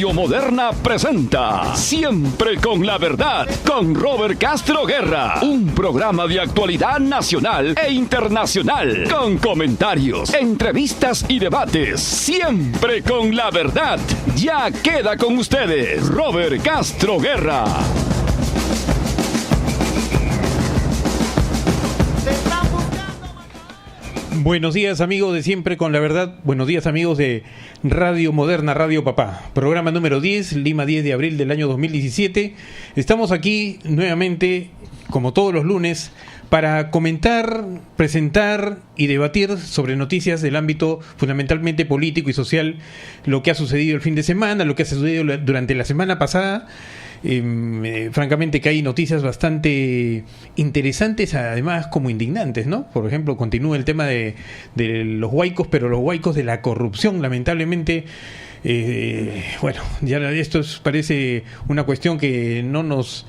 Radio Moderna presenta Siempre con la Verdad con Robert Castro Guerra, un programa de actualidad nacional e internacional con comentarios, entrevistas y debates. Siempre con la Verdad. Ya queda con ustedes Robert Castro Guerra. Buenos días, amigos de Siempre con la Verdad. Buenos días, amigos de Radio Moderna, Radio Papá. Programa número 10, Lima, 10 de abril del año 2017. Estamos aquí nuevamente, como todos los lunes, para comentar, presentar y debatir sobre noticias del ámbito fundamentalmente político y social, lo que ha sucedido el fin de semana, lo que ha sucedido durante la semana pasada. Francamente que hay noticias bastante interesantes, además como indignantes, ¿no? Por ejemplo, continúa el tema de los huaicos, pero los huaicos de la corrupción, lamentablemente. Bueno, ya esto parece una cuestión que no nos...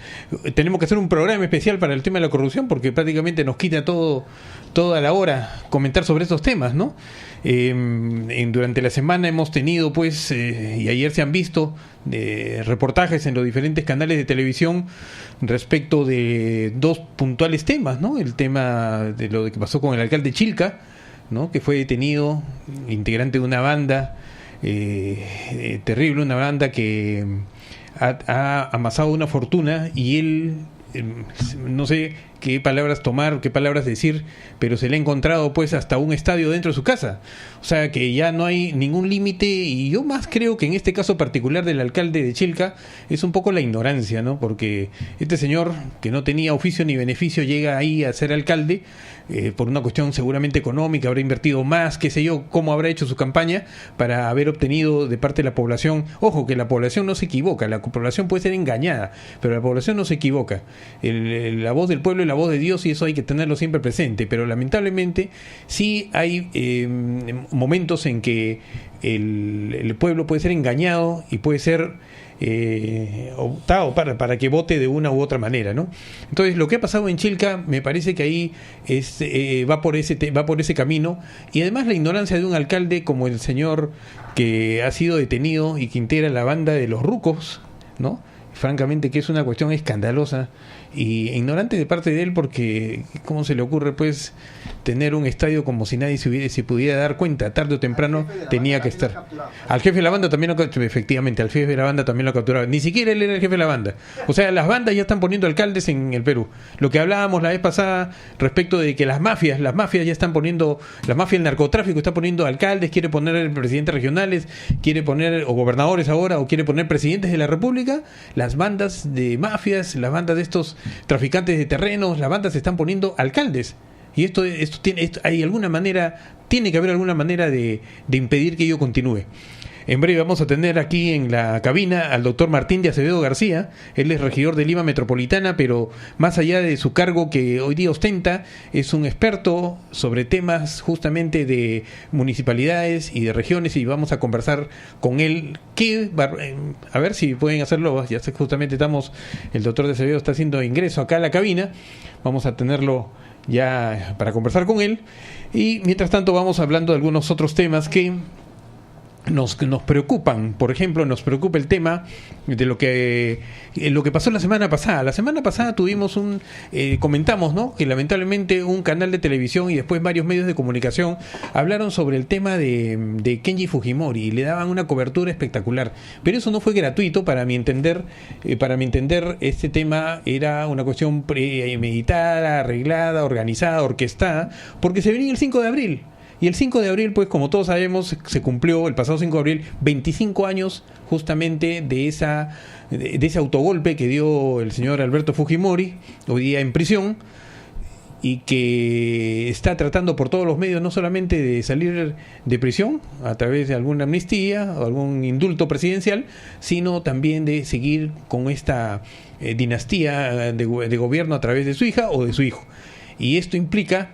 Tenemos que hacer un programa especial para el tema de la corrupción, porque prácticamente nos quita toda la hora comentar sobre estos temas, ¿no? Durante la semana hemos tenido, pues, y ayer se han visto reportajes en los diferentes canales de televisión respecto de dos puntuales temas, ¿no? El tema de lo que pasó con el alcalde Chilca, ¿no? Que fue detenido, integrante de una banda terrible, una banda que ha amasado una fortuna, y él, no sé qué palabras tomar, qué palabras decir, pero se le ha encontrado pues hasta un estadio dentro de su casa. O sea que ya no hay ningún límite, y yo más creo que en este caso particular del alcalde de Chilca es un poco la ignorancia, ¿no? Porque este señor, que no tenía oficio ni beneficio, llega ahí a ser alcalde por una cuestión seguramente económica, habrá invertido más, qué sé yo, cómo habrá hecho su campaña para haber obtenido de parte de la población. Ojo, que la población no se equivoca, la población puede ser engañada, pero la población no se equivoca. La voz del pueblo es la voz de Dios, y eso hay que tenerlo siempre presente, pero lamentablemente sí hay momentos en que el pueblo puede ser engañado y puede ser optado para que vote de una u otra manera, ¿no? Entonces, lo que ha pasado en Chilca me parece que ahí va por ese camino, y además la ignorancia de un alcalde como el señor que ha sido detenido y que integra la banda de los rucos, ¿no? Francamente que es una cuestión escandalosa y ignorante de parte de él, porque ¿cómo se le ocurre pues tener un estadio como si nadie se pudiera dar cuenta? Tarde o temprano tenía que estar. Al jefe de la banda también efectivamente, al jefe de la banda también lo capturaron. Ni siquiera él era el jefe de la banda. O sea, las bandas ya están poniendo alcaldes en el Perú. Lo que hablábamos la vez pasada respecto de que las mafias ya están poniendo, la mafia del narcotráfico está poniendo alcaldes, quiere poner presidentes regionales, quiere poner o gobernadores ahora, o quiere poner presidentes de la república. Las bandas de mafias, las bandas de estos traficantes de terrenos, las bandas se están poniendo alcaldes. Y hay alguna manera, tiene que haber alguna manera de impedir que ello continúe. En breve vamos a tener aquí en la cabina al doctor Martín de Acevedo García. Él es regidor de Lima Metropolitana, pero más allá de su cargo que hoy día ostenta, es un experto sobre temas justamente de municipalidades y de regiones, y vamos a conversar con él. A ver si pueden hacerlo. Ya sé, justamente el doctor de Acevedo está haciendo ingreso acá a la cabina. Vamos a tenerlo ya para conversar con él. Y mientras tanto vamos hablando de algunos otros temas que nos preocupan. Por ejemplo, nos preocupa el tema de lo que pasó la semana pasada. La semana pasada tuvimos comentamos, ¿no?, que lamentablemente un canal de televisión y después varios medios de comunicación hablaron sobre el tema de Kenji Fujimori, y le daban una cobertura espectacular. Pero eso no fue gratuito, para mi entender. Este tema era una cuestión premeditada, arreglada, organizada, orquestada, porque se venía el 5 de abril. Y el 5 de abril, pues como todos sabemos, se cumplió el pasado 5 de abril 25 años justamente de ese autogolpe que dio el señor Alberto Fujimori, hoy día en prisión, y que está tratando por todos los medios no solamente de salir de prisión a través de alguna amnistía o algún indulto presidencial, sino también de seguir con esta dinastía de gobierno a través de su hija o de su hijo. Y esto implica,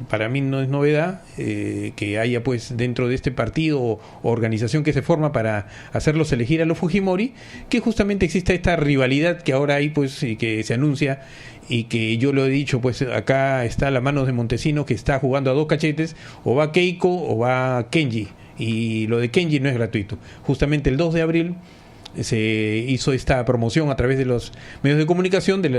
para mí no es novedad, que haya pues dentro de este partido o organización que se forma para hacerlos elegir a los Fujimori, que justamente exista esta rivalidad que ahora hay, pues, y que se anuncia, y que yo lo he dicho, pues acá está la mano de Montesinos, que está jugando a dos cachetes: o va Keiko o va Kenji, y lo de Kenji no es gratuito. Justamente el 2 de abril se hizo esta promoción a través de los medios de comunicación, de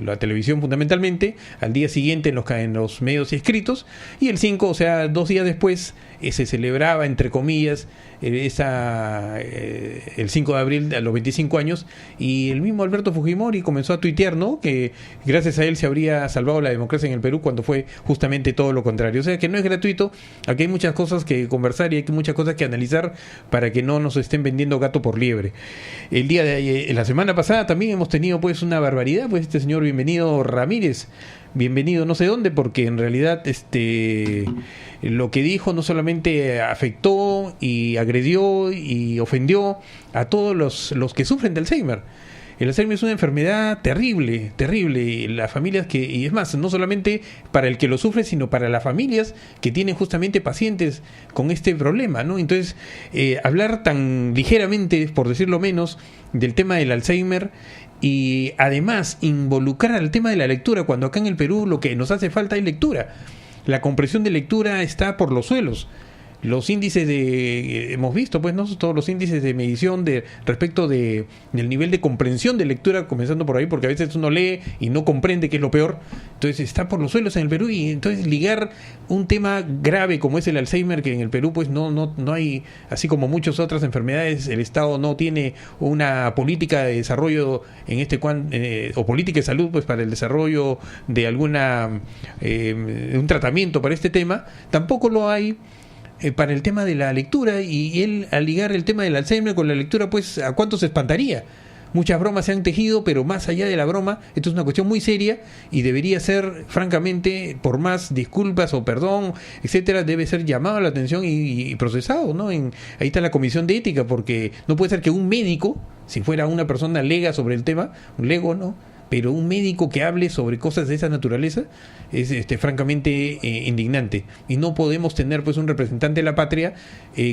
la televisión fundamentalmente, al día siguiente en los medios escritos, y el 5, o sea, 2 días después, se celebraba, entre comillas, el 5 de abril a los 25 años, y el mismo Alberto Fujimori comenzó a tuitear, ¿no?, que gracias a él se habría salvado la democracia en el Perú, cuando fue justamente todo lo contrario. O sea, que no es gratuito, aquí hay muchas cosas que conversar y hay muchas cosas que analizar para que no nos estén vendiendo gato por liebre. La semana pasada también hemos tenido pues una barbaridad, pues este señor Bienvenido Ramírez, bienvenido no sé dónde, porque en realidad lo que dijo no solamente afectó y agredió y ofendió a todos los que sufren de Alzheimer. El Alzheimer es una enfermedad terrible, terrible, y las familias y es más, no solamente para el que lo sufre, sino para las familias que tienen justamente pacientes con este problema, ¿no? Entonces, hablar tan ligeramente, por decirlo menos, del tema del Alzheimer y además involucrar al tema de la lectura, cuando acá en el Perú lo que nos hace falta es lectura. La comprensión de lectura está por los suelos. Los índices hemos visto pues no todos los índices de medición respecto del nivel de comprensión de lectura, comenzando por ahí, porque a veces uno lee y no comprende, que es lo peor. Entonces está por los suelos en el Perú, y entonces ligar un tema grave como es el Alzheimer, que en el Perú pues no hay, así como muchas otras enfermedades, el Estado no tiene una política de desarrollo o política de salud pues para el desarrollo de un tratamiento para este tema, tampoco lo hay para el tema de la lectura. Y él, al ligar el tema del Alzheimer con la lectura, pues ¿a cuánto se espantaría? Muchas bromas se han tejido, pero más allá de la broma, esto es una cuestión muy seria y debería ser, francamente, por más disculpas o perdón, etcétera, debe ser llamado a la atención y procesado, ¿no? Ahí está la comisión de ética, porque no puede ser que un médico, si fuera una persona lega sobre el tema, un lego, ¿no?, pero un médico que hable sobre cosas de esa naturaleza es francamente indignante, y no podemos tener pues un representante de la patria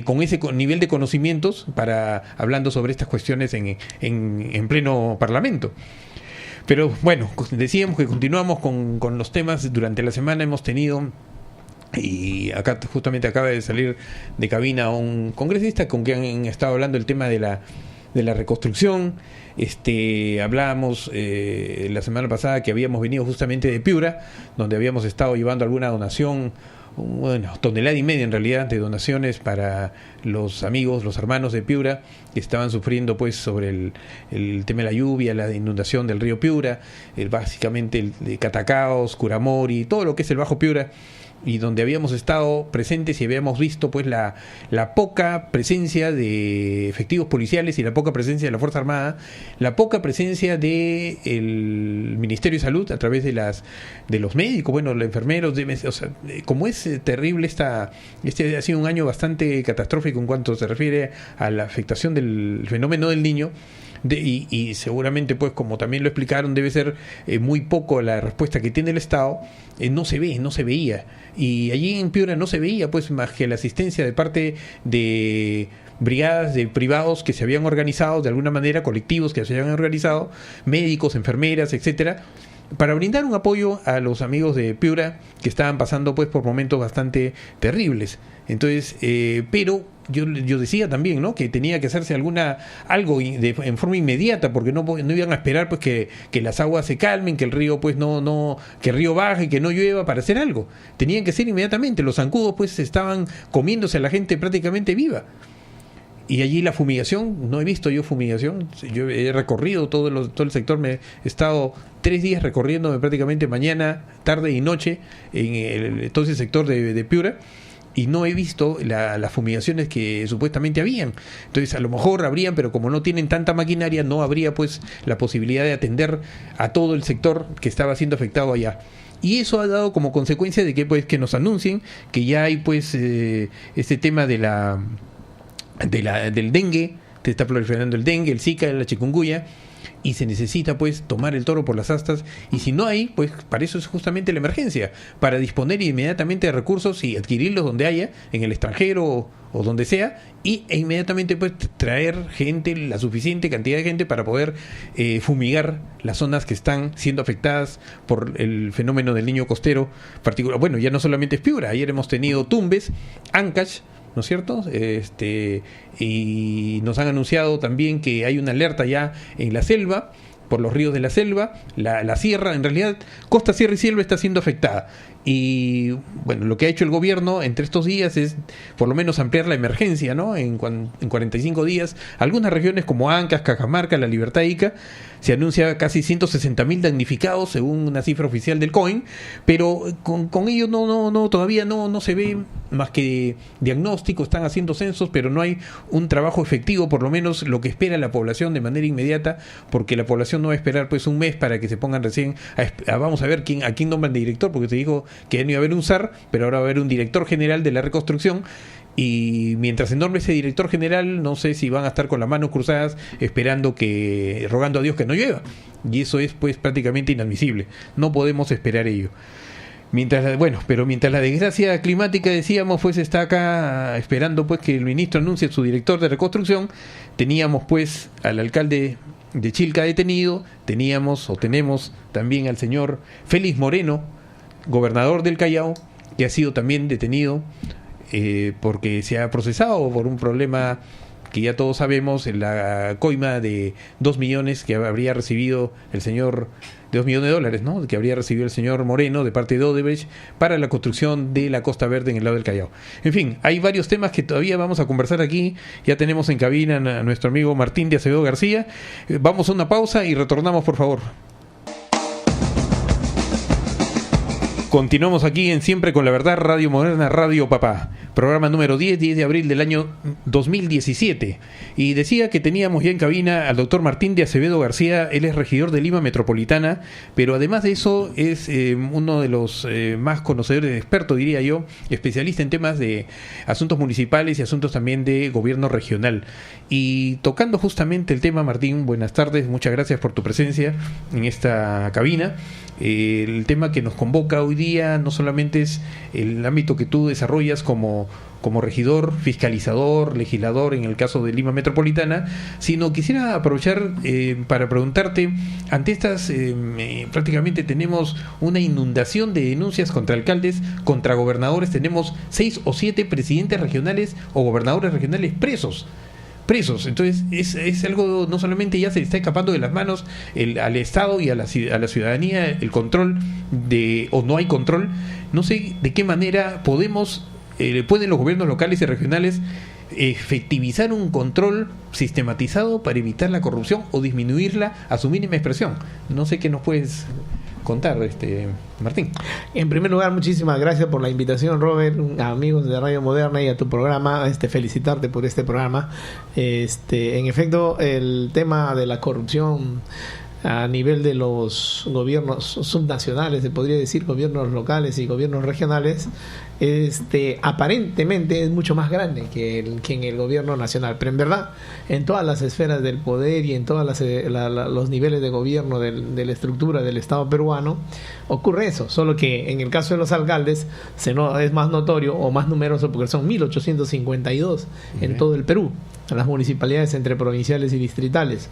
con ese nivel de conocimientos hablando sobre estas cuestiones en pleno parlamento. Pero bueno, decíamos que continuamos con los temas. Durante la semana hemos tenido, y acá justamente acaba de salir de cabina un congresista con quien han estado hablando el tema de la reconstrucción. Hablábamos la semana pasada que habíamos venido justamente de Piura, donde habíamos estado llevando alguna donación, 1,5 toneladas en realidad de donaciones para los amigos, los hermanos de Piura, que estaban sufriendo pues sobre el tema de la lluvia, la inundación del río Piura, básicamente el de Catacaos, Curamori, todo lo que es el Bajo Piura, y donde habíamos estado presentes y habíamos visto pues la poca presencia de efectivos policiales y la poca presencia de la Fuerza Armada, la poca presencia de el Ministerio de Salud a través de los médicos, bueno, los enfermeros, o sea, como es terrible este ha sido un año bastante catastrófico en cuanto se refiere a la afectación del fenómeno del Niño. Y seguramente pues como también lo explicaron, debe ser muy poco la respuesta que tiene el Estado. No se veía, y allí en Piura no se veía pues más que la asistencia de parte de brigadas de privados que se habían organizado de alguna manera, colectivos que se habían organizado, médicos, enfermeras, etcétera, para brindar un apoyo a los amigos de Piura que estaban pasando pues por momentos bastante terribles. Entonces, pero yo decía también, ¿no?, que tenía que hacerse algo en forma inmediata, porque no iban a esperar pues que las aguas se calmen, que el río pues que el río baje, que no llueva para hacer algo. Tenían que ser inmediatamente. Los zancudos pues estaban comiéndose a la gente prácticamente viva. Y allí la fumigación, no he visto yo fumigación. Yo he recorrido todo el sector, he estado 3 días recorriéndome prácticamente mañana, tarde y noche en todo ese sector de Piura, y no he visto las fumigaciones que supuestamente habían. Entonces a lo mejor habrían, pero como no tienen tanta maquinaria, no habría pues la posibilidad de atender a todo el sector que estaba siendo afectado allá. Y eso ha dado como consecuencia de que nos anuncien que ya hay pues este tema del dengue, te está proliferando el dengue, el Zika, la chikungunya, y se necesita pues tomar el toro por las astas. Y si no hay, pues para eso es justamente la emergencia, para disponer inmediatamente de recursos y adquirirlos donde haya, en el extranjero o donde sea, e inmediatamente pues traer gente, la suficiente cantidad de gente para poder fumigar las zonas que están siendo afectadas por el fenómeno del Niño costero particular. Bueno, ya no solamente es Piura, ayer hemos tenido Tumbes, Ancash, ¿no es cierto? Y nos han anunciado también que hay una alerta ya en la selva, por los ríos de la selva, la sierra, en realidad Costa, Sierra y Selva está siendo afectada. Y bueno, lo que ha hecho el gobierno entre estos días es por lo menos ampliar la emergencia, ¿no? En 45 días. Algunas regiones como Ancash, Cajamarca, La Libertad e Ica, se anuncia casi 160.000 damnificados según una cifra oficial del COIN, pero con ello todavía no se ve más que diagnóstico, están haciendo censos, pero no hay un trabajo efectivo, por lo menos lo que espera la población de manera inmediata, porque la población no va a esperar pues un mes para que se pongan recién vamos a ver a quién nombran de director, porque se dijo que ya no iba a haber un SAR, pero ahora va a haber un director general de la reconstrucción. Y mientras se nombre ese director general, no sé si van a estar con las manos cruzadas rogando a Dios que no llueva, y eso es pues prácticamente inadmisible. No podemos esperar ello. Mientras la desgracia climática, decíamos, pues está acá esperando pues que el ministro anuncie su director de reconstrucción. Teníamos pues al alcalde de Chilca detenido, tenemos también al señor Félix Moreno, gobernador del Callao, que ha sido también detenido porque se ha procesado por un problema que ya todos sabemos, en la coima de 2 millones que habría recibido el señor, de $2 millones, ¿no?, que habría recibido el señor Moreno de parte de Odebrecht para la construcción de la Costa Verde en el lado del Callao. En fin, hay varios temas que todavía vamos a conversar aquí. Ya tenemos en cabina a nuestro amigo Martín de Acevedo García. Vamos a una pausa y retornamos, por favor. Continuamos aquí en Siempre con la Verdad, Radio Moderna, Radio Papá. Programa número 10 de abril del año 2017. Y decía que teníamos ya en cabina al doctor Martín de Acevedo García. Él es regidor de Lima Metropolitana, pero además de eso es uno de los más conocedores, expertos diría yo, especialista en temas de asuntos municipales y asuntos también de gobierno regional. Y tocando justamente el tema, Martín, buenas tardes, muchas gracias por tu presencia en esta cabina. El tema que nos convoca hoy día no solamente es el ámbito que tú desarrollas como regidor, fiscalizador, legislador en el caso de Lima Metropolitana, sino quisiera aprovechar para preguntarte, ante estas prácticamente tenemos una inundación de denuncias contra alcaldes, contra gobernadores, tenemos 6 o 7 presidentes regionales o gobernadores regionales presos. Entonces es algo, no solamente ya se le está escapando de las manos al Estado y a la ciudadanía el control o no hay control. No sé de qué manera pueden los gobiernos locales y regionales efectivizar un control sistematizado para evitar la corrupción o disminuirla a su mínima expresión. No sé qué nos puedes contar, Martín. En primer lugar, muchísimas gracias por la invitación, Robert, amigos de Radio Moderna, y a tu programa, felicitarte por este programa. En efecto, el tema de la corrupción a nivel de los gobiernos subnacionales, se podría decir, gobiernos locales y gobiernos regionales, aparentemente es mucho más grande que en el gobierno nacional, pero en verdad en todas las esferas del poder y en todos los niveles de gobierno de la estructura del Estado peruano ocurre eso, solo que en el caso de los alcaldes es más notorio o más numeroso porque son 1.852 en todo el Perú, las municipalidades entre provinciales y distritales.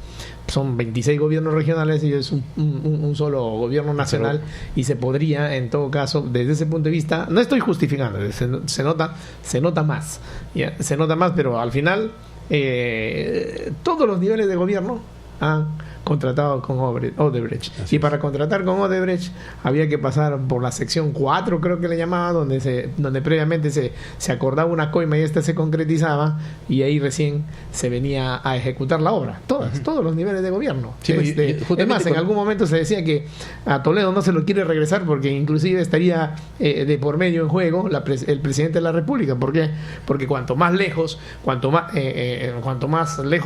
Son 26 gobiernos regionales y es un solo gobierno nacional, y se podría, en todo caso, desde ese punto de vista, no estoy justificando, se nota más, ¿ya? Se nota más, pero al final todos los niveles de gobierno han contratado con Odebrecht. Y para contratar con Odebrecht había que pasar por la sección 4, creo que le llamaban, donde previamente se acordaba una coima y esta se concretizaba, y ahí recién se venía a ejecutar la obra. Todos los niveles de gobierno. Sí, además, en algún momento se decía que a Toledo no se lo quiere regresar porque inclusive estaría de por medio en juego el presidente de la República. ¿Por qué? Porque cuanto más lejos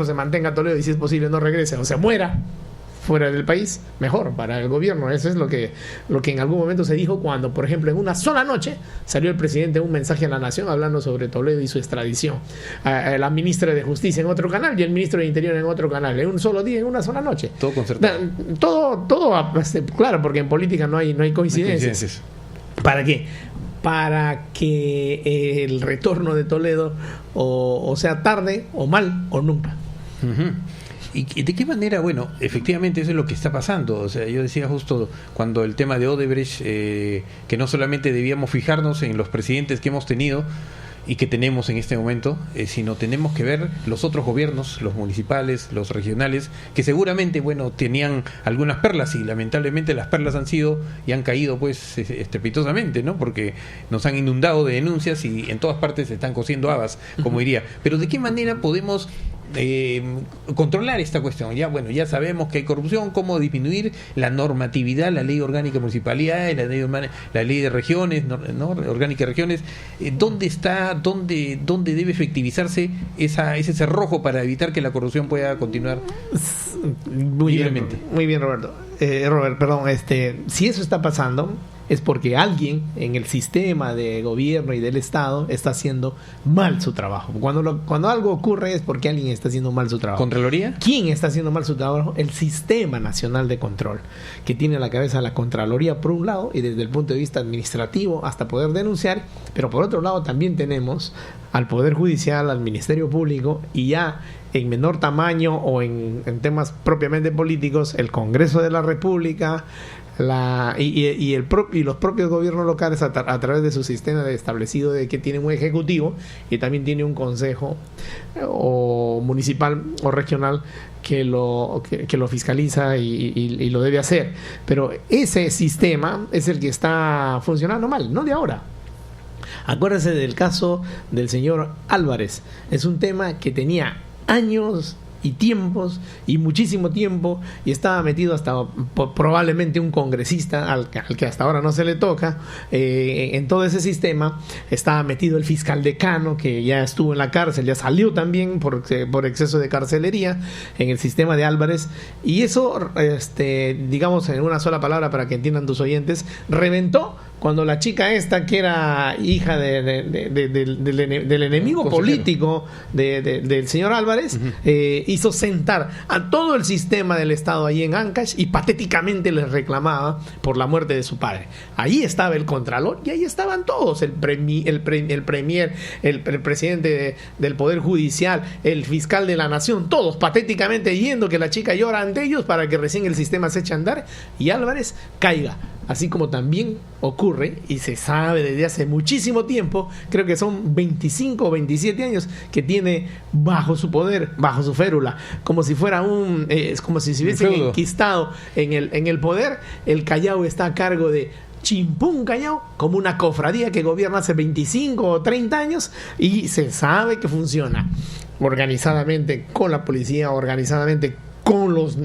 se mantenga Toledo, y si es posible no regrese o se muera fuera del país, mejor para el gobierno. Eso es lo que en algún momento se dijo cuando, por ejemplo, en una sola noche salió el presidente un mensaje a la nación hablando sobre Toledo y su extradición, la ministra de Justicia en otro canal y el ministro de Interior en otro canal, en un solo día, en una sola noche. Todo concertado. Todo, claro, porque en política no hay coincidencias. ¿Para qué? Para que el retorno de Toledo o sea tarde o mal o nunca. Uh-huh. ¿Y de qué manera? Bueno, efectivamente eso es lo que está pasando. O sea, yo decía justo cuando el tema de Odebrecht, que no solamente debíamos fijarnos en los presidentes que hemos tenido y que tenemos en este momento, sino tenemos que ver los otros gobiernos, los municipales, los regionales, que seguramente, bueno, tenían algunas perlas y lamentablemente las perlas han sido y han caído pues estrepitosamente, ¿no? Porque nos han inundado de denuncias y en todas partes se están cociendo habas, como diría. Pero ¿de qué manera podemos controlar esta cuestión? Ya ya sabemos que hay corrupción, cómo disminuir la normatividad, la ley orgánica de municipalidades, la ley de regiones, ¿no? Orgánica de regiones. ¿Dónde está, dónde debe efectivizarse ese cerrojo para evitar que la corrupción pueda continuar libremente? Muy bien, Roberto. Robert, perdón, si eso está pasando es porque alguien en el sistema de gobierno y del Estado está haciendo mal su trabajo. Cuando algo ocurre es porque alguien está haciendo mal su trabajo. ¿Contraloría? ¿Quién está haciendo mal su trabajo? El Sistema Nacional de Control, que tiene a la cabeza la Contraloría por un lado y desde el punto de vista administrativo hasta poder denunciar, pero por otro lado también tenemos al Poder Judicial, al Ministerio Público y ya en menor tamaño o en temas propiamente políticos, el Congreso de la República, y los propios gobiernos locales a través de su sistema establecido de que tienen un ejecutivo y también tiene un consejo o municipal o regional que lo fiscaliza y lo debe hacer. Pero ese sistema es el que está funcionando mal, no de ahora. Acuérdense del caso del señor Álvarez. Es un tema que tenía años y tiempos y muchísimo tiempo y estaba metido hasta probablemente un congresista al que hasta ahora no se le toca en todo ese sistema. Estaba metido el fiscal decano que ya estuvo en la cárcel, ya salió también por exceso de carcelería en el sistema de Álvarez, y eso digamos en una sola palabra para que entiendan tus oyentes, reventó cuando la chica esta que era hija del enemigo político del señor Álvarez, hizo sentar a todo el sistema del Estado ahí en Ancash y patéticamente les reclamaba por la muerte de su padre. Ahí estaba el Contralor y ahí estaban todos, el premier, el presidente del Poder Judicial, el fiscal de la Nación, todos patéticamente yendo que la chica llora ante ellos para que recién el sistema se eche a andar y Álvarez caiga. Así como también ocurre, y se sabe desde hace muchísimo tiempo, creo que son 25 o 27 años que tiene bajo su poder, bajo su férula, como si fuera es como si se hubiesen enquistado en el poder. El Callao está a cargo de Chimpún Callao, como una cofradía que gobierna hace 25 o 30 años y se sabe que funciona organizadamente con la policía, organizadamente con los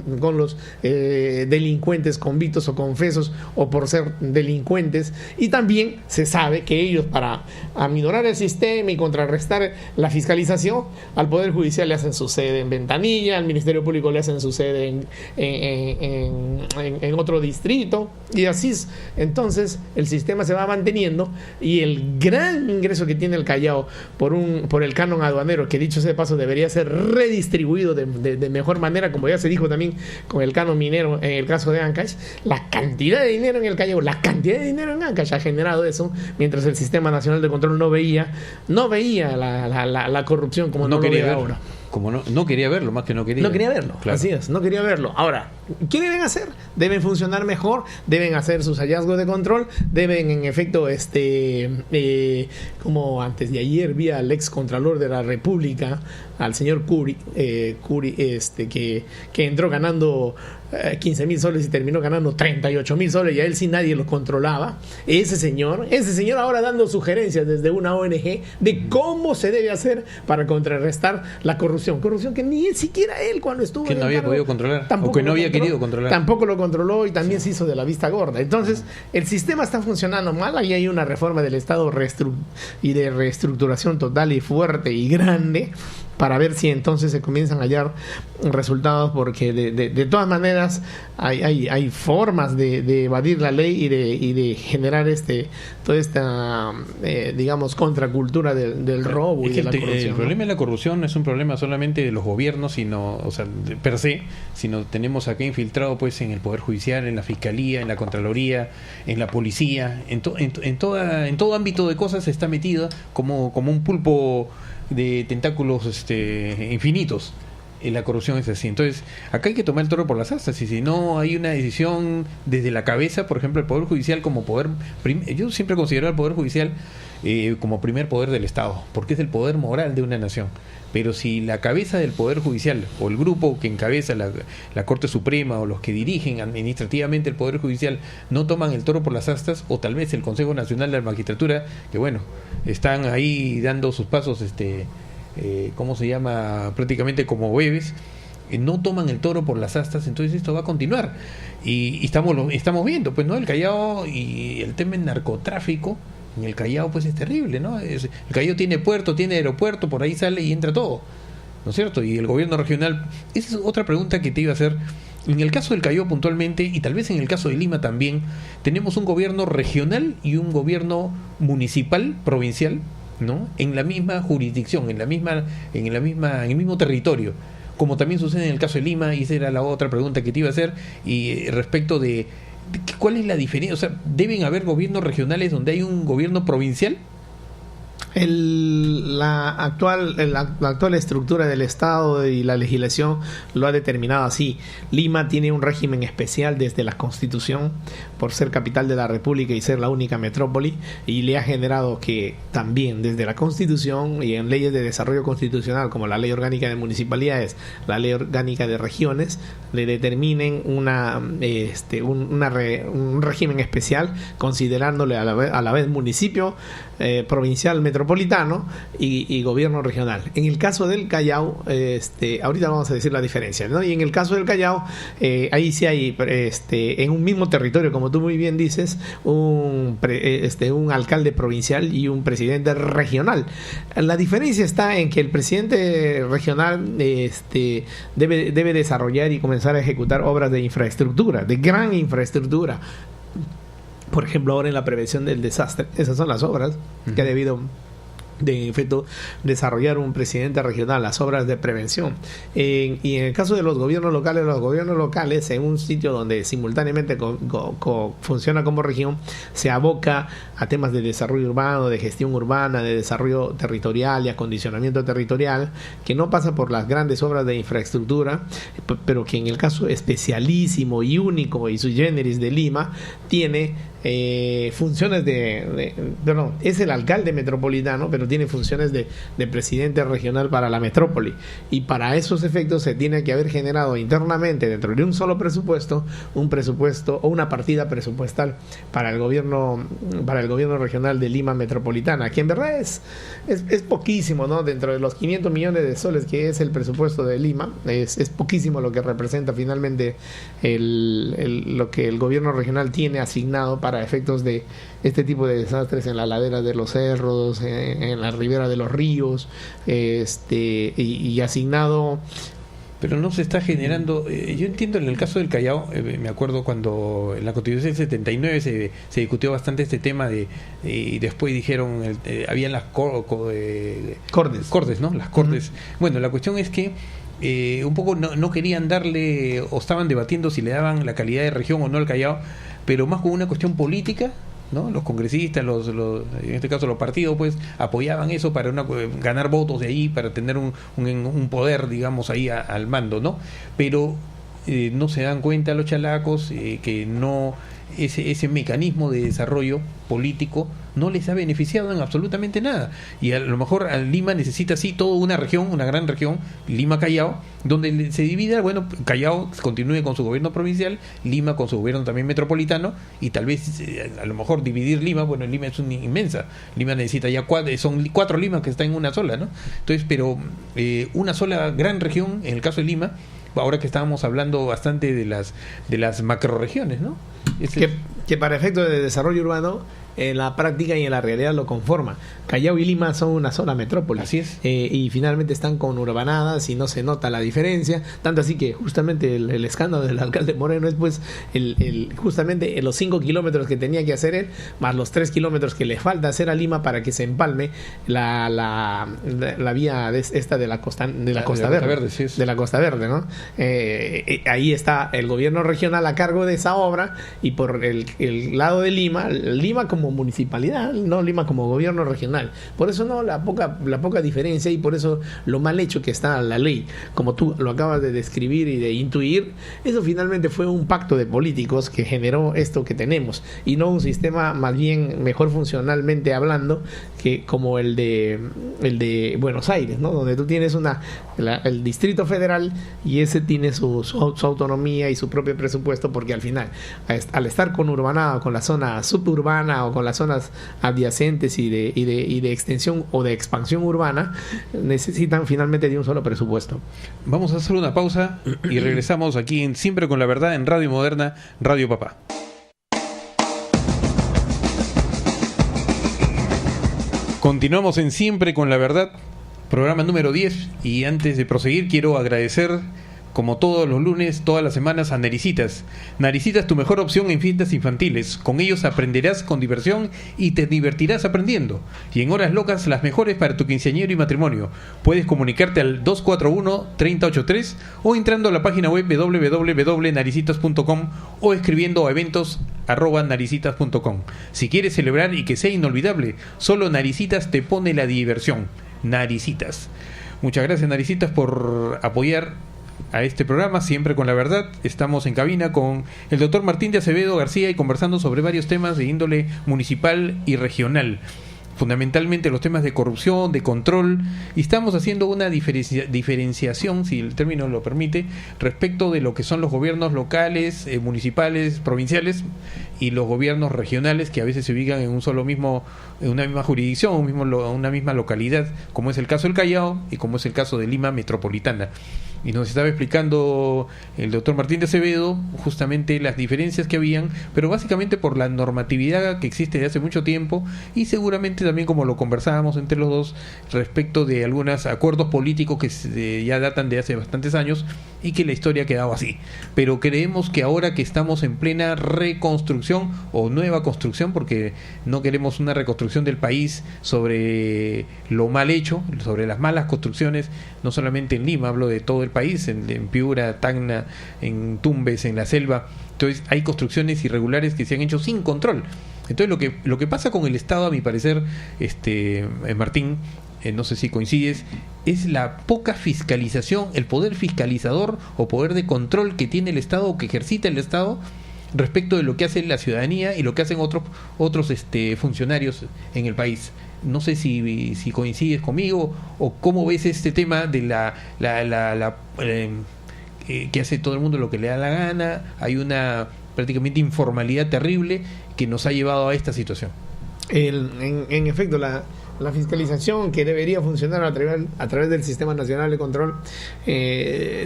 delincuentes convictos o confesos o por ser delincuentes, y también se sabe que ellos, para aminorar el sistema y contrarrestar la fiscalización, al Poder Judicial le hacen su sede en Ventanilla, al Ministerio Público le hacen su sede en otro distrito, y así es. Entonces el sistema se va manteniendo, y el gran ingreso que tiene el Callao por el canon aduanero, que dicho sea de paso debería ser redistribuido de mejor manera, como ya se dijo también con el canon minero en el caso de Ancash, la cantidad de dinero en el Callao, la cantidad de dinero en Ancash ha generado eso, mientras el Sistema Nacional de Control no veía la corrupción como no quería ver ahora. Como no quería verlo, más que no quería. No quería verlo, claro. Así es, no quería verlo. Ahora, ¿qué deben hacer? Deben funcionar mejor, deben hacer sus hallazgos de control, deben en efecto, como antes de ayer vi al ex contralor de la República, al señor Curi, que entró ganando 15,000 soles y terminó ganando 38,000 soles, y a él sí nadie lo controlaba. Ese señor ahora dando sugerencias desde una ONG de cómo se debe hacer para contrarrestar la corrupción que ni siquiera él, cuando estuvo que no había podido controlar, o que no había querido controlar, tampoco lo controló, y también se hizo de la vista gorda. Entonces el sistema está funcionando mal. Ahí hay una reforma del Estado y de reestructuración total y fuerte y grande, para ver si entonces se comienzan a hallar resultados, porque de todas maneras hay formas de evadir la ley y de generar toda esta digamos contracultura del robo y de la corrupción. El problema de la corrupción no es un problema solamente de los gobiernos, sino, per se, sino tenemos acá infiltrado pues en el Poder Judicial, en la Fiscalía, en la Contraloría, en la Policía, en todo ámbito de cosas está metido como un pulpo de tentáculos infinitos. la corrupción es así. Entonces, acá hay que tomar el toro por las astas, y si no hay una decisión desde la cabeza, por ejemplo, el Poder Judicial como poder... Yo siempre considero al Poder Judicial como primer poder del Estado, porque es el poder moral de una nación. Pero si la cabeza del Poder Judicial, o el grupo que encabeza la Corte Suprema, o los que dirigen administrativamente el Poder Judicial, no toman el toro por las astas, o tal vez el Consejo Nacional de la Magistratura, que bueno, están ahí dando sus pasos, ¿cómo se llama? Prácticamente como bebés, no toman el toro por las astas, entonces esto va a continuar. Y estamos viendo, pues, ¿no? El Callao y el tema del narcotráfico en el Callao, pues es terrible, ¿no? El Callao tiene puerto, tiene aeropuerto, por ahí sale y entra todo, ¿no es cierto? Y el gobierno regional, esa es otra pregunta que te iba a hacer. En el caso del Callao puntualmente, y tal vez en el caso de Lima también, tenemos un gobierno regional y un gobierno municipal, provincial, ¿no? En la misma jurisdicción, en el mismo territorio, como también sucede en el caso de Lima, y esa era la otra pregunta que te iba a hacer, y respecto de ¿cuál es la diferencia? O sea, ¿deben haber gobiernos regionales donde hay un gobierno provincial? La actual estructura del Estado y la legislación lo ha determinado así. Lima tiene un régimen especial desde la Constitución por ser capital de la República y ser la única metrópoli, y le ha generado que también desde la Constitución y en leyes de desarrollo constitucional como la Ley Orgánica de Municipalidades, la Ley Orgánica de Regiones, le determinen un régimen especial, considerándole a la vez municipio, provincial, metropolitano y gobierno regional. En el caso del Callao, ahorita vamos a decir la diferencia, ¿no? Y en el caso del Callao, ahí sí hay, en un mismo territorio, como tú muy bien dices, un alcalde provincial y un presidente regional. La diferencia está en que el presidente regional debe desarrollar y comenzar a ejecutar obras de infraestructura, de gran infraestructura. Por ejemplo, ahora en la prevención del desastre, esas son las obras que ha debido de efecto desarrollar un presidente regional, las obras de prevención. Y en el caso de los gobiernos locales, en un sitio donde simultáneamente funciona como región, se aboca a temas de desarrollo urbano, de gestión urbana, de desarrollo territorial y acondicionamiento territorial, que no pasa por las grandes obras de infraestructura, pero que en el caso especialísimo y único y sui generis de Lima tiene funciones perdón, es el alcalde metropolitano, pero tiene funciones de presidente regional para la metrópoli, y para esos efectos se tiene que haber generado internamente dentro de un solo presupuesto, un presupuesto o una partida presupuestal para el gobierno regional de Lima metropolitana, que en verdad es poquísimo, ¿no? Dentro de los 500 millones de soles que es el presupuesto de Lima, es poquísimo lo que representa finalmente lo que el gobierno regional tiene asignado para efectos de este tipo de desastres en la ladera de los cerros, en la ribera de los ríos, y asignado. Pero no se está generando. Yo entiendo en el caso del Callao, me acuerdo cuando en la Constitución del 79 se discutió bastante este tema y después dijeron habían las cortes, ¿no? Las cortes. Bueno, la cuestión es que un poco no querían darle, o estaban debatiendo si le daban la calidad de región o no al Callao, pero más como una cuestión política, ¿no? Los congresistas, en este caso los partidos, pues apoyaban eso para ganar votos de ahí, para tener un poder, digamos, ahí al mando, ¿no? Pero no se dan cuenta los chalacos que no ese mecanismo de desarrollo político no les ha beneficiado en absolutamente nada, y a lo mejor Lima necesita sí toda una región, una gran región, Lima-Callao, donde se divida, bueno, Callao continúe con su gobierno provincial, Lima con su gobierno también metropolitano, y tal vez a lo mejor dividir Lima, bueno, Lima es una inmensa, Lima necesita ya son 4 Limas que están en una sola, ¿no? Entonces, pero una sola gran región, en el caso de Lima, ahora que estábamos hablando bastante de las macroregiones, ¿no? Que para efectos de desarrollo urbano, en la práctica y en la realidad lo conforma. Callao y Lima son una sola metrópoli. Así es. Y finalmente están conurbanadas y no se nota la diferencia. Tanto así que justamente el escándalo del alcalde Moreno es pues justamente los 5 kilómetros que tenía que hacer él, más los 3 kilómetros que le falta hacer a Lima para que se empalme la vía de la Costa Verde. Sí, de la Costa Verde, ¿no? Ahí está el gobierno regional a cargo de esa obra, y por el lado de Lima como como municipalidad, no Lima como gobierno regional. Por eso no la poca diferencia y por eso lo mal hecho que está la ley, como tú lo acabas de describir y de intuir. Eso finalmente fue un pacto de políticos que generó esto que tenemos y no un sistema más bien mejor funcionalmente hablando que como el de Buenos Aires, ¿no? Donde tú tienes el Distrito Federal y ese tiene su autonomía y su propio presupuesto, porque al final, al estar conurbanado con la zona suburbana o con las zonas adyacentes y de extensión o de expansión urbana, necesitan finalmente de un solo presupuesto. Vamos a hacer una pausa y regresamos aquí en Siempre con la Verdad en Radio Moderna, Radio Papá. Continuamos en Siempre con la Verdad, programa número 10, y antes de proseguir quiero agradecer, como todos los lunes, todas las semanas, a Naricitas. Naricitas, tu mejor opción en fiestas infantiles. Con ellos aprenderás con diversión y te divertirás aprendiendo. Y en horas locas, las mejores para tu quinceañero y matrimonio. Puedes comunicarte al 241-3083 o entrando a la página web www.naricitas.com o escribiendo a eventos@naricitas.com. Si quieres celebrar y que sea inolvidable, solo Naricitas te pone la diversión. Naricitas. Muchas gracias, Naricitas, por apoyar a este programa, Siempre con la Verdad. Estamos en cabina con el doctor Martín de Acevedo García y conversando sobre varios temas de índole municipal y regional, fundamentalmente los temas de corrupción, de control, y estamos haciendo una diferenciación, si el término lo permite, respecto de lo que son los gobiernos locales, municipales, provinciales, y los gobiernos regionales, que a veces se ubican en una misma jurisdicción, una misma localidad, como es el caso del Callao y como es el caso de Lima Metropolitana. Y nos estaba explicando el doctor Martín de Acevedo justamente las diferencias que habían, pero básicamente por la normatividad que existe desde hace mucho tiempo, y seguramente también, como lo conversábamos entre los dos, respecto de algunos acuerdos políticos que ya datan de hace bastantes años y que la historia ha quedado así. Pero creemos que ahora que estamos en plena reconstrucción o nueva construcción, porque no queremos una reconstrucción del país sobre lo mal hecho, sobre las malas construcciones, no solamente en Lima, hablo de todo el país, en Piura, Tacna, en Tumbes, en la selva. Entonces hay construcciones irregulares que se han hecho sin control. Entonces lo que pasa con el Estado, a mi parecer, Martín, no sé si coincides, es la poca fiscalización, el poder fiscalizador o poder de control que tiene el Estado o que ejercita el Estado respecto de lo que hace la ciudadanía y lo que hacen otros funcionarios en el país. No sé si coincides conmigo o cómo ves este tema de que hace todo el mundo lo que le da la gana. Hay una prácticamente informalidad terrible que nos ha llevado a esta situación. En efecto, la fiscalización que debería funcionar a través del Sistema Nacional de Control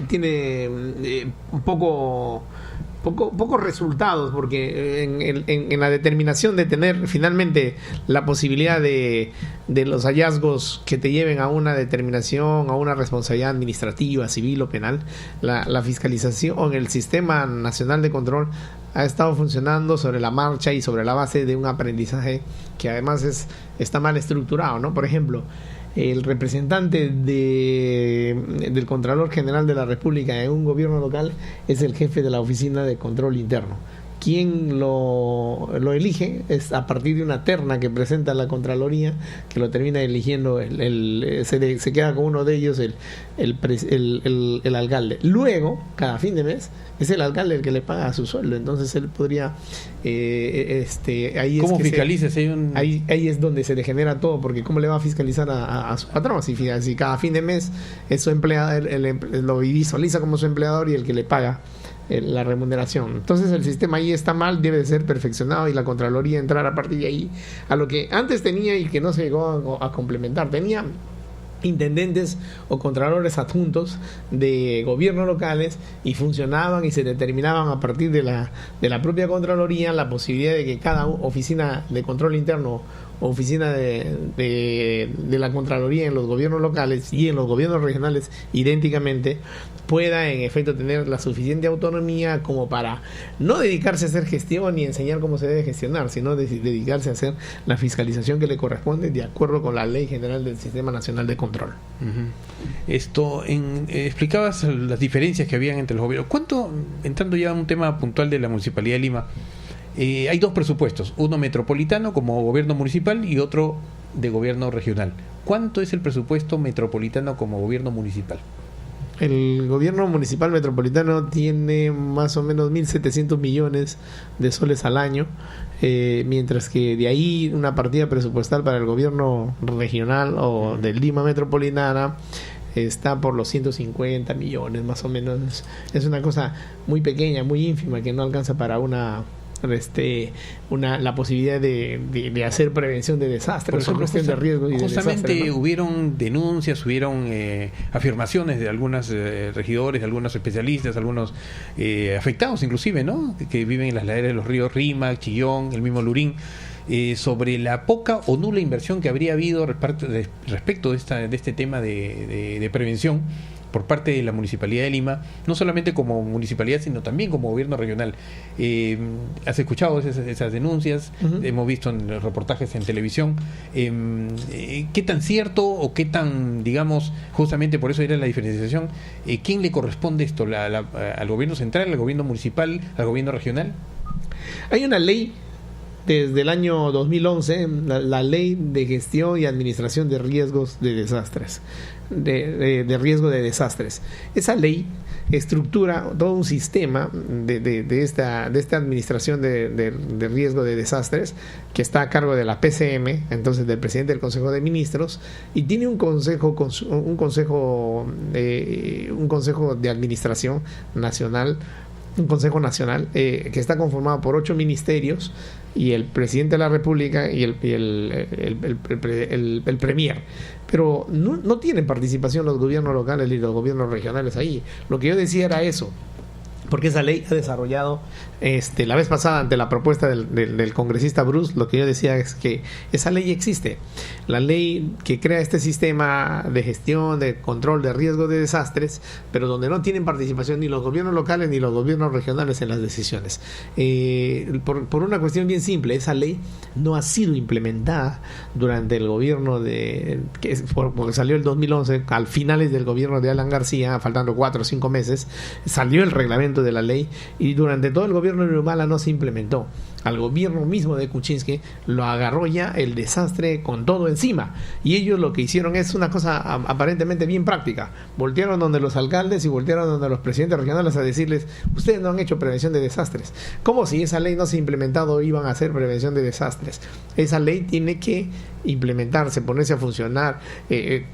tiene pocos resultados, porque en la determinación de tener finalmente la posibilidad de los hallazgos que te lleven a una determinación, a una responsabilidad administrativa, civil o penal, la fiscalización, el Sistema Nacional de Control ha estado funcionando sobre la marcha y sobre la base de un aprendizaje que además está mal estructurado, ¿no? Por ejemplo, el representante del Contralor General de la República en un gobierno local es el jefe de la Oficina de Control Interno. Quien lo elige es a partir de una terna que presenta la Contraloría, que lo termina eligiendo, se queda con uno de ellos el alcalde. Luego, cada fin de mes, es el alcalde el que le paga su sueldo. Entonces él podría ahí ¿cómo fiscaliza? Ahí es donde se degenera todo, porque ¿cómo le va a fiscalizar a su patrón? Si cada fin de mes es su empleado, lo visualiza como su empleador y el que le paga la remuneración. Entonces el sistema ahí está mal, debe de ser perfeccionado, y la Contraloría entrar a partir de ahí a lo que antes tenía y que no se llegó a complementar. Tenía intendentes o contralores adjuntos de gobiernos locales y funcionaban y se determinaban a partir de la propia Contraloría la posibilidad de que cada oficina de control interno o oficina de la Contraloría en los gobiernos locales y en los gobiernos regionales idénticamente pueda en efecto tener la suficiente autonomía como para no dedicarse a hacer gestión ni enseñar cómo se debe gestionar, sino dedicarse a hacer la fiscalización que le corresponde de acuerdo con la Ley General del Sistema Nacional de Control. Explicabas las diferencias que habían entre los gobiernos. ¿Cuánto, entrando ya a un tema puntual de la Municipalidad de Lima, Hay dos presupuestos, uno metropolitano como gobierno municipal y otro de gobierno regional. ¿Cuánto es el presupuesto metropolitano como gobierno municipal? El gobierno municipal metropolitano tiene más o menos 1.700 millones de soles al año, mientras que de ahí una partida presupuestal para el gobierno regional o de Lima Metropolitana está por los 150 millones más o menos. Es una cosa muy pequeña, muy ínfima, que no alcanza para la posibilidad de hacer prevención de desastres, por cuestión de riesgos y justamente de desastres, ¿no? Hubieron denuncias, hubieron afirmaciones de algunos regidores, de algunos especialistas, algunos afectados inclusive, ¿no? Que viven en las laderas de los ríos Rímac, Chillón, el mismo Lurín, sobre la poca o nula inversión que habría habido respecto de este tema de prevención por parte de la Municipalidad de Lima, no solamente como municipalidad, sino también como gobierno regional. ¿Has escuchado esas denuncias? Uh-huh. Hemos visto en los reportajes en televisión. ¿Qué tan cierto o qué tan, digamos, justamente por eso era la diferenciación, quién le corresponde esto? ¿Al gobierno central, al gobierno municipal, al gobierno regional? Hay una ley desde el año 2011, la Ley de Gestión y Administración de Riesgos de Desastres, de riesgo de desastres. Esa ley estructura todo un sistema de esta administración de riesgo de desastres, que está a cargo de la PCM, entonces del presidente del Consejo de Ministros, y tiene un consejo de administración nacional, un consejo nacional que está conformado por 8 ministerios y el presidente de la República y el premier. Pero no tienen participación los gobiernos locales y los gobiernos regionales ahí. Lo que yo decía era eso, porque esa ley ha desarrollado, la vez pasada ante la propuesta del congresista Bruce, lo que yo decía es que esa ley existe. La ley que crea este sistema de gestión, de control de riesgo de desastres, pero donde no tienen participación ni los gobiernos locales ni los gobiernos regionales en las decisiones. Por una cuestión bien simple, esa ley no ha sido implementada durante el gobierno porque salió el 2011, al finales del gobierno de Alan García, faltando 4 o 5 meses, salió el reglamento de la ley y durante todo el gobierno de Humala no se implementó. Al gobierno mismo de Kuczynski lo agarró ya el desastre con todo encima, y ellos lo que hicieron es una cosa aparentemente bien práctica. Voltearon donde los alcaldes y voltearon donde los presidentes regionales a decirles: ustedes no han hecho prevención de desastres. Como si esa ley no se ha implementado iban a hacer prevención de desastres. Esa ley tiene que implementarse, ponerse a funcionar,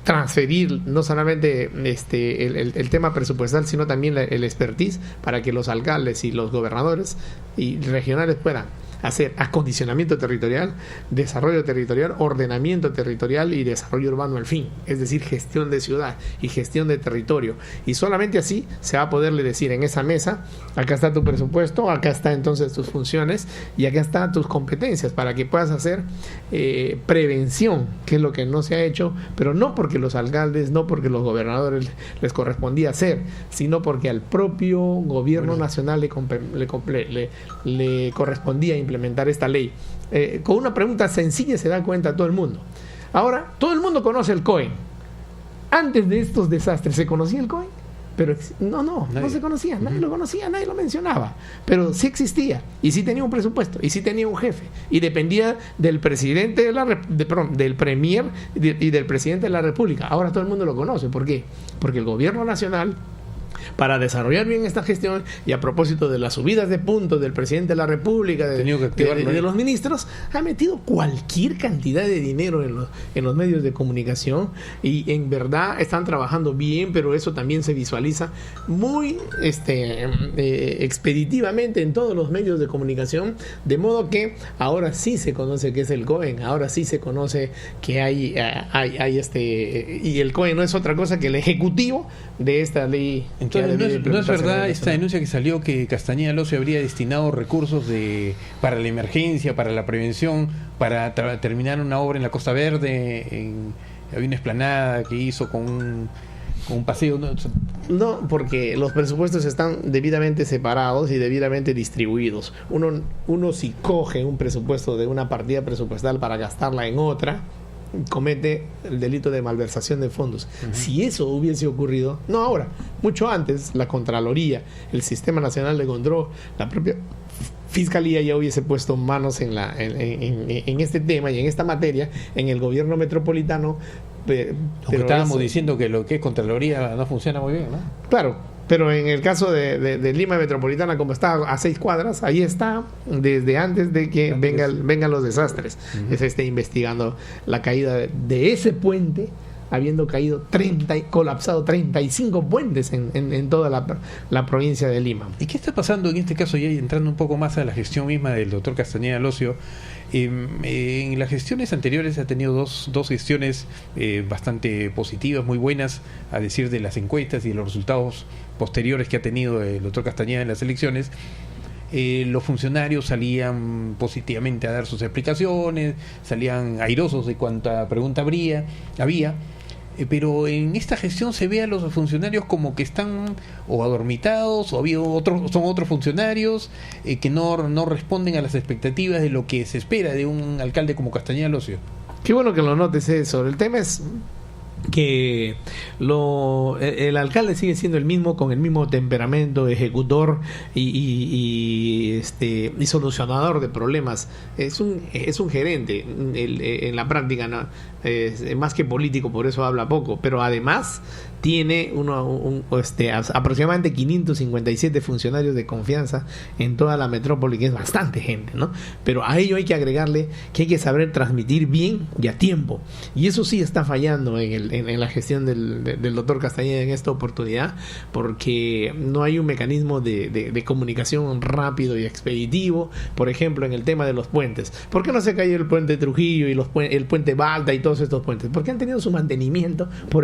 transferir no solamente el tema presupuestal, sino también el expertise para que los alcaldes y los gobernadores y regionales puedan hacer acondicionamiento territorial, desarrollo territorial, ordenamiento territorial y desarrollo urbano al fin, es decir, gestión de ciudad y gestión de territorio. Y solamente así se va a poderle decir en esa mesa: acá está tu presupuesto, acá está entonces tus funciones y acá están tus competencias para que puedas hacer prevención, que es lo que no se ha hecho, pero no porque los alcaldes, no porque los gobernadores les correspondía hacer, sino porque al propio gobierno nacional le correspondía implementar esta ley. Con una pregunta sencilla se da cuenta todo el mundo. Ahora, todo el mundo conoce el COE. Antes de estos desastres, ¿se conocía el COE? Pero no se conocía, nadie lo conocía, nadie lo mencionaba, pero sí existía y sí tenía un presupuesto y sí tenía un jefe y dependía del presidente del premier y del presidente de la República. Ahora todo el mundo lo conoce. ¿Por qué? Porque el gobierno nacional, para desarrollar bien esta gestión, y a propósito de las subidas de puntos del presidente de la República, de los ministros, ha metido cualquier cantidad de dinero en los medios de comunicación, y en verdad están trabajando bien, pero eso también se visualiza muy expeditivamente en todos los medios de comunicación, de modo que ahora sí se conoce qué es el COE, ahora sí se conoce que hay y el COE no es otra cosa que el ejecutivo de esta ley. Entonces, no es verdad esta denuncia que salió que Castañeda Locio habría destinado recursos para la emergencia, para la prevención, para terminar una obra en la Costa Verde, había una explanada que hizo con un paseo. No, porque los presupuestos están debidamente separados y debidamente distribuidos. Uno si coge un presupuesto de una partida presupuestal para gastarla en otra, comete el delito de malversación de fondos. Uh-huh. Si eso hubiese ocurrido, no ahora, mucho antes, la Contraloría, el Sistema Nacional de Control, la propia Fiscalía ya hubiese puesto manos en este tema y en esta materia en el gobierno metropolitano. Pero estábamos diciendo que lo que es Contraloría no funciona muy bien, ¿no? Claro, pero en el caso de Lima Metropolitana, como está a 6 cuadras, ahí está desde antes de que vengan los desastres. Se esté investigando la caída de ese puente, habiendo caído colapsado 35 puentes en toda la provincia de Lima. ¿Y qué está pasando en este caso, ya entrando un poco más a la gestión misma del doctor Castañeda Locio? En las gestiones anteriores ha tenido dos gestiones bastante positivas, muy buenas, a decir de las encuestas y de los resultados posteriores que ha tenido el doctor Castañeda en las elecciones. Los funcionarios salían positivamente a dar sus explicaciones, salían airosos de cuánta pregunta había, pero en esta gestión se ve a los funcionarios como que están o adormitados, o son otros funcionarios que no responden a las expectativas de lo que se espera de un alcalde como Castañeda Locio. Qué bueno que lo notes eso. El tema es que el alcalde sigue siendo el mismo, con el mismo temperamento, ejecutor y solucionador de problemas. Es un gerente en la práctica, ¿no? Más que político, por eso habla poco, pero además tiene aproximadamente 557 funcionarios de confianza en toda la metrópoli, que es bastante gente, ¿no? Pero a ello hay que agregarle que hay que saber transmitir bien y a tiempo, y eso sí está fallando en la gestión del doctor Castañeda en esta oportunidad, porque no hay un mecanismo de comunicación rápido y expeditivo. Por ejemplo, en el tema de los puentes, ¿por qué no se cayó el puente Trujillo y el puente Balta y todos estos puentes? Porque han tenido su mantenimiento por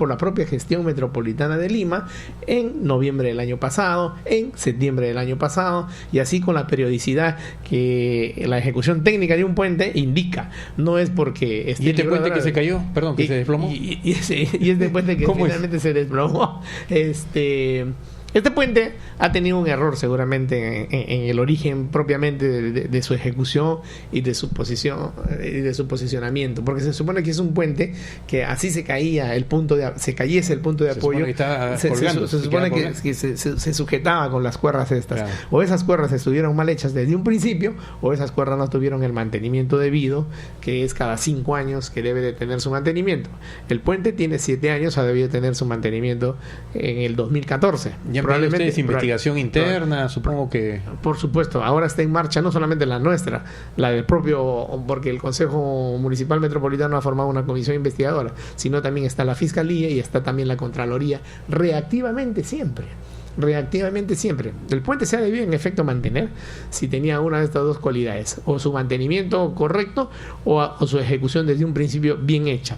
la propia gestión metropolitana de Lima en noviembre del año pasado, en septiembre del año pasado, y así con la periodicidad que la ejecución técnica de un puente indica. No es porque ¿Y este puente que se cayó? Perdón, que se desplomó. Y este puente que finalmente se desplomó. Este puente ha tenido un error seguramente en el origen propiamente de su ejecución y de su posición y de su posicionamiento, porque se supone que es un puente que así se cayese el punto de apoyo, se supone que se sujetaba con las cuerdas estas, claro. O esas cuerdas estuvieron mal hechas desde un principio, o esas cuerdas no tuvieron el mantenimiento debido, que es cada 5 años que debe de tener su mantenimiento. El puente tiene 7 años, ha debido tener su mantenimiento en el 2014. Probablemente es investigación interna, supongo que... Por supuesto, ahora está en marcha no solamente la nuestra, la del propio, porque el Consejo Municipal Metropolitano ha formado una comisión investigadora, sino también está la Fiscalía y está también la Contraloría, reactivamente siempre. El puente se ha debido en efecto mantener si tenía una de estas dos cualidades, o su mantenimiento correcto o su ejecución desde un principio bien hecha.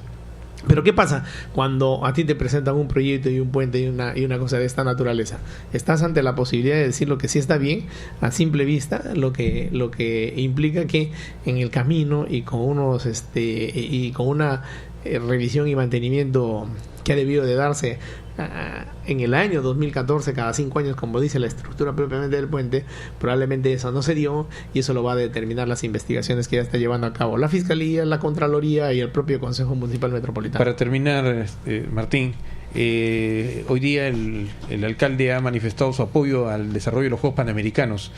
Pero ¿qué pasa cuando a ti te presentan un proyecto y un puente y una cosa de esta naturaleza? Estás ante la posibilidad de decir lo que sí está bien a simple vista, lo que implica que en el camino y con una revisión y mantenimiento que ha debido de darse en el año 2014, cada 5 años, como dice la estructura propiamente del puente, probablemente eso no se dio, y eso lo va a determinar las investigaciones que ya está llevando a cabo la Fiscalía, la Contraloría y el propio Consejo Municipal Metropolitano. Para terminar, Martín, hoy día el alcalde ha manifestado su apoyo al desarrollo de los Juegos Panamericanos.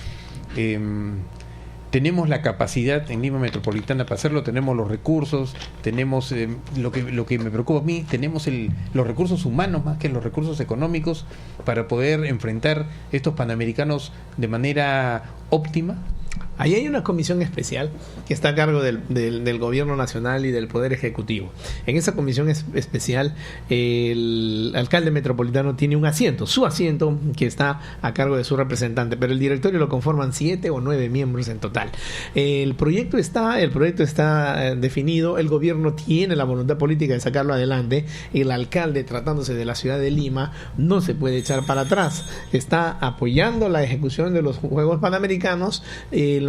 Tenemos la capacidad en Lima Metropolitana para hacerlo, tenemos los recursos, tenemos lo que me preocupa a mí, tenemos los recursos humanos más que los recursos económicos para poder enfrentar estos Panamericanos de manera óptima. Ahí hay una comisión especial que está a cargo del Gobierno Nacional y del Poder Ejecutivo. En esa comisión especial, el alcalde metropolitano tiene un asiento, su asiento, que está a cargo de su representante, pero el directorio lo conforman 7 o 9 miembros en total. El proyecto está definido, el gobierno tiene la voluntad política de sacarlo adelante. El alcalde, tratándose de la ciudad de Lima, no se puede echar para atrás. Está apoyando la ejecución de los Juegos Panamericanos.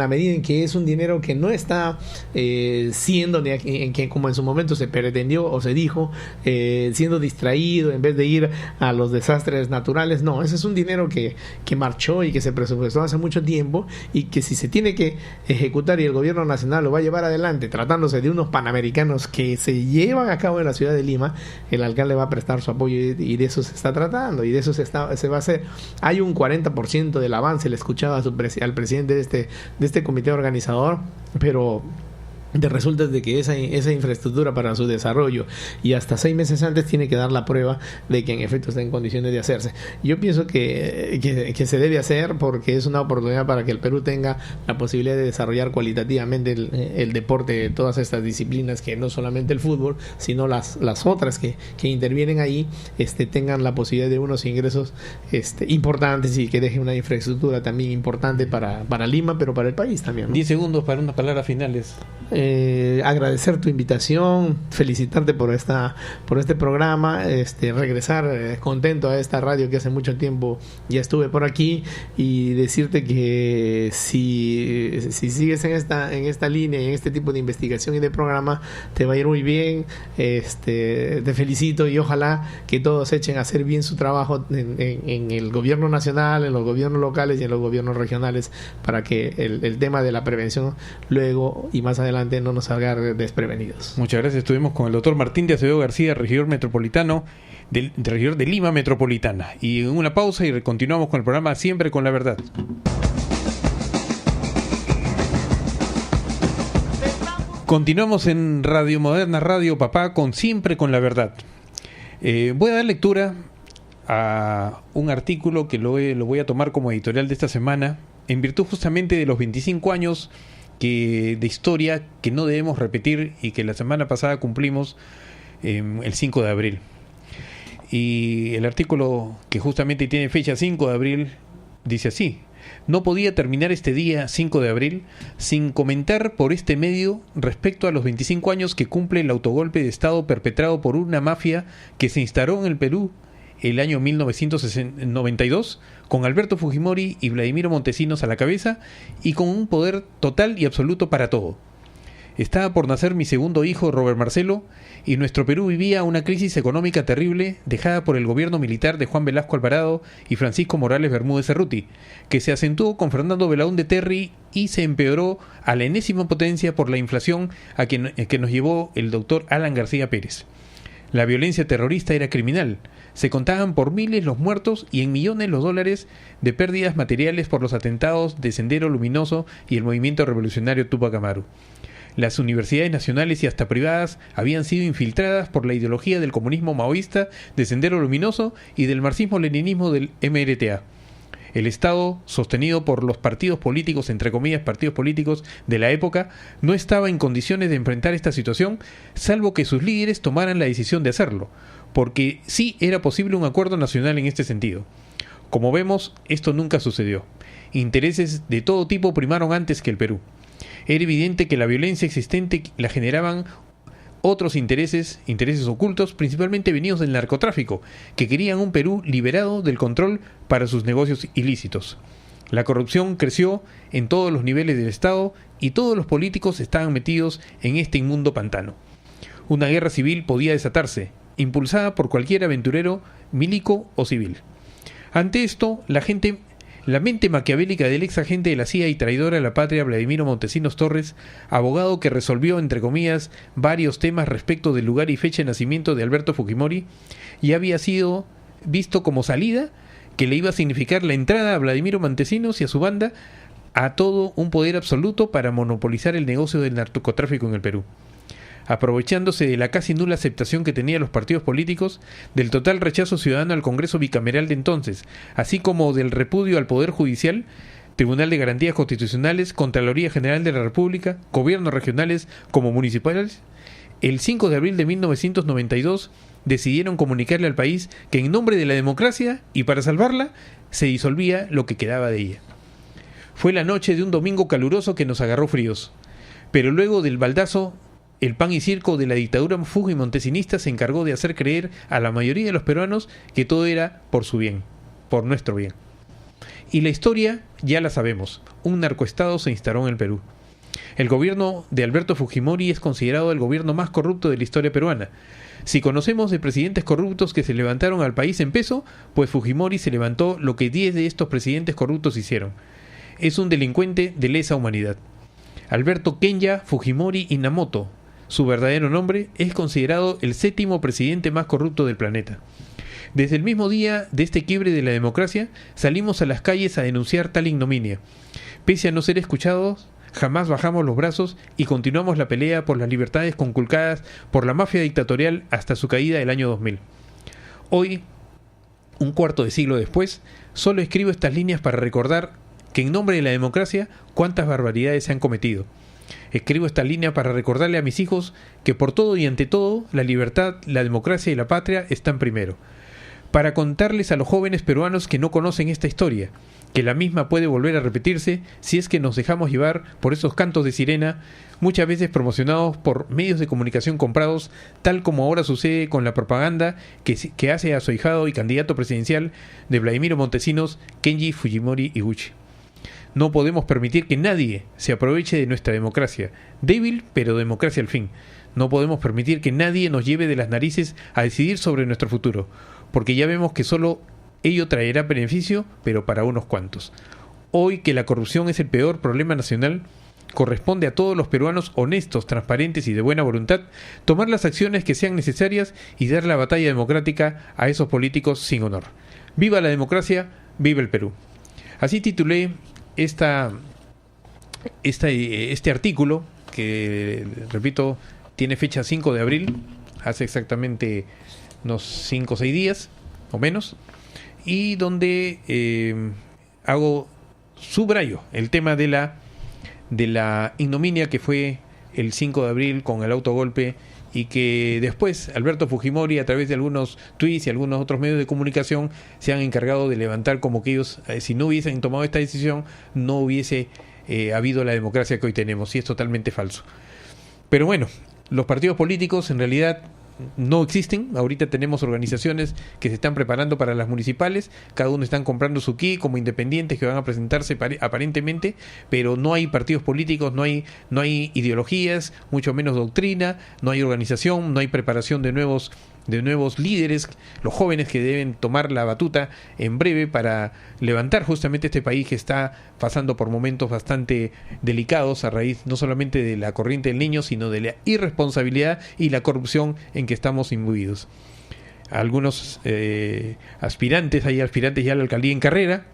la medida en que es un dinero que no está siendo en que como en su momento se pretendió o se dijo, siendo distraído en vez de ir a los desastres naturales. No, ese es un dinero que marchó y que se presupuestó hace mucho tiempo, y que si se tiene que ejecutar y el gobierno nacional lo va a llevar adelante tratándose de unos panamericanos que se llevan a cabo en la ciudad de Lima, el alcalde va a prestar su apoyo, y de eso se está tratando, y de eso se va a hacer. Hay un 40% del avance, le escuchaba al presidente de este comité organizador, pero resulta de que esa infraestructura para su desarrollo y hasta 6 meses antes tiene que dar la prueba de que en efecto está en condiciones de hacerse. Yo pienso que se debe hacer, porque es una oportunidad para que el Perú tenga la posibilidad de desarrollar cualitativamente el deporte de todas estas disciplinas, que no solamente el fútbol, sino las otras que intervienen ahí, tengan la posibilidad de unos ingresos importantes, y que deje una infraestructura también importante para Lima, pero para el país también, ¿no? 10 segundos para unas palabras finales. Agradecer tu invitación, felicitarte por este programa, regresar contento a esta radio que hace mucho tiempo ya estuve por aquí, y decirte que si sigues en esta línea y en este tipo de investigación y de programa, te va a ir muy bien. Te felicito, y ojalá que todos echen a hacer bien su trabajo en el gobierno nacional, en los gobiernos locales y en los gobiernos regionales, para que el tema de la prevención luego y más adelante no nos salga desprevenidos. Muchas gracias. Estuvimos con el doctor Martín de Acevedo García, regidor metropolitano, regidor de Lima Metropolitana. Y en una pausa y continuamos con el programa Siempre con la Verdad. Continuamos en Radio Moderna, Radio Papá, con Siempre con la Verdad. Voy a dar lectura a un artículo que lo voy a tomar como editorial de esta semana, en virtud justamente de los 25 años de historia que no debemos repetir, y que la semana pasada cumplimos el 5 de abril. Y el artículo, que justamente tiene fecha 5 de abril, dice así: no podía terminar este día 5 de abril sin comentar por este medio respecto a los 25 años que cumple el autogolpe de Estado perpetrado por una mafia que se instaló en el Perú el año 1992, con Alberto Fujimori y Vladimiro Montesinos a la cabeza, y con un poder total y absoluto para todo. Estaba por nacer mi segundo hijo, Robert Marcelo, y nuestro Perú vivía una crisis económica terrible dejada por el gobierno militar de Juan Velasco Alvarado y Francisco Morales Bermúdez Cerruti, que se acentuó con Fernando Belaúnde Terry y se empeoró a la enésima potencia por la inflación que nos llevó el doctor Alan García Pérez. La violencia terrorista era criminal. Se contaban por miles los muertos y en millones los dólares de pérdidas materiales por los atentados de Sendero Luminoso y el movimiento revolucionario Túpac Amaru. Las universidades nacionales y hasta privadas habían sido infiltradas por la ideología del comunismo maoísta de Sendero Luminoso y del marxismo-leninismo del MRTA. El Estado, sostenido por los partidos políticos, entre comillas, partidos políticos de la época, no estaba en condiciones de enfrentar esta situación, salvo que sus líderes tomaran la decisión de hacerlo, porque sí era posible un acuerdo nacional en este sentido. Como vemos, esto nunca sucedió. Intereses de todo tipo primaron antes que el Perú. Era evidente que la violencia existente la generaban otros intereses ocultos, principalmente venidos del narcotráfico, que querían un Perú liberado del control para sus negocios ilícitos. La corrupción creció en todos los niveles del Estado y todos los políticos estaban metidos en este inmundo pantano. Una guerra civil podía desatarse, impulsada por cualquier aventurero, milico o civil. Ante esto, la mente maquiavélica del ex agente de la CIA y traidor a la patria Vladimiro Montesinos Torres, abogado que resolvió, entre comillas, varios temas respecto del lugar y fecha de nacimiento de Alberto Fujimori, ya había sido visto como salida que le iba a significar la entrada a Vladimiro Montesinos y a su banda a todo un poder absoluto para monopolizar el negocio del narcotráfico en el Perú. Aprovechándose de la casi nula aceptación que tenían los partidos políticos, del total rechazo ciudadano al Congreso bicameral de entonces, así como del repudio al Poder Judicial, Tribunal de Garantías Constitucionales, Contraloría General de la República, gobiernos regionales como municipales, el 5 de abril de 1992 decidieron comunicarle al país que en nombre de la democracia y para salvarla, se disolvía lo que quedaba de ella. Fue la noche de un domingo caluroso que nos agarró fríos, pero luego del baldazo, el pan y circo de la dictadura fujimontesинista se encargó de hacer creer a la mayoría de los peruanos que todo era por su bien, por nuestro bien. Y la historia ya la sabemos. Un narcoestado se instaló en el Perú. El gobierno de Alberto Fujimori es considerado el gobierno más corrupto de la historia peruana. Si conocemos de presidentes corruptos que se levantaron al país en peso, pues Fujimori se levantó lo que 10 de estos presidentes corruptos hicieron. Es un delincuente de lesa humanidad. Alberto Kenya Fujimori Inamoto, su verdadero nombre, es considerado el 7º presidente más corrupto del planeta. Desde el mismo día de este quiebre de la democracia, salimos a las calles a denunciar tal ignominia. Pese a no ser escuchados, jamás bajamos los brazos y continuamos la pelea por las libertades conculcadas por la mafia dictatorial hasta su caída el año 2000. Hoy, un cuarto de siglo después, solo escribo estas líneas para recordar que en nombre de la democracia, cuántas barbaridades se han cometido. Escribo esta línea para recordarle a mis hijos que por todo y ante todo, la libertad, la democracia y la patria están primero. Para contarles a los jóvenes peruanos que no conocen esta historia, que la misma puede volver a repetirse si es que nos dejamos llevar por esos cantos de sirena, muchas veces promocionados por medios de comunicación comprados, tal como ahora sucede con la propaganda que hace a su ahijado y candidato presidencial de Vladimiro Montesinos, Kenji Fujimori Iguchi. No podemos permitir que nadie se aproveche de nuestra democracia, débil pero democracia al fin. No podemos permitir que nadie nos lleve de las narices a decidir sobre nuestro futuro, porque ya vemos que solo ello traerá beneficio, pero para unos cuantos. Hoy que la corrupción es el peor problema nacional, corresponde a todos los peruanos honestos, transparentes y de buena voluntad tomar las acciones que sean necesarias y dar la batalla democrática a esos políticos sin honor. ¡Viva la democracia! ¡Viva el Perú! Así titulé este artículo, que, repito, tiene fecha 5 de abril, hace exactamente unos 5 o 6 días, o menos, y donde subrayo el tema de la ignominia que fue el 5 de abril con el autogolpe, y que después Alberto Fujimori, a través de algunos tweets y algunos otros medios de comunicación, se han encargado de levantar como que ellos, si no hubiesen tomado esta decisión, no hubiese habido la democracia que hoy tenemos, y es totalmente falso. Pero bueno, los partidos políticos en realidad no existen. Ahorita tenemos organizaciones que se están preparando para las municipales, cada uno están comprando su kit como independientes que van a presentarse aparentemente, pero no hay partidos políticos, no hay ideologías, mucho menos doctrina, no hay organización, no hay preparación de nuevos líderes, los jóvenes que deben tomar la batuta en breve para levantar justamente este país que está pasando por momentos bastante delicados a raíz no solamente de la corriente del niño, sino de la irresponsabilidad y la corrupción en que estamos imbuidos. Algunos aspirantes ya a la alcaldía en carrera,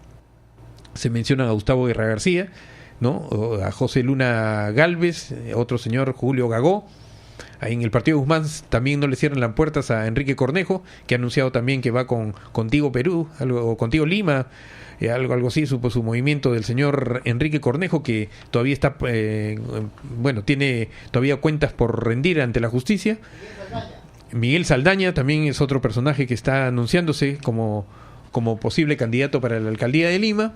se mencionan a Gustavo Guerra García, ¿no? O a José Luna Galvez, otro señor Julio Gagó. Ahí en el partido Guzmán también no le cierran las puertas a Enrique Cornejo, que ha anunciado también que va con Contigo Perú, o Contigo Lima, algo así, su movimiento del señor Enrique Cornejo, que todavía está, tiene todavía cuentas por rendir ante la justicia. Miguel Saldaña también es otro personaje que está anunciándose como posible candidato para la alcaldía de Lima.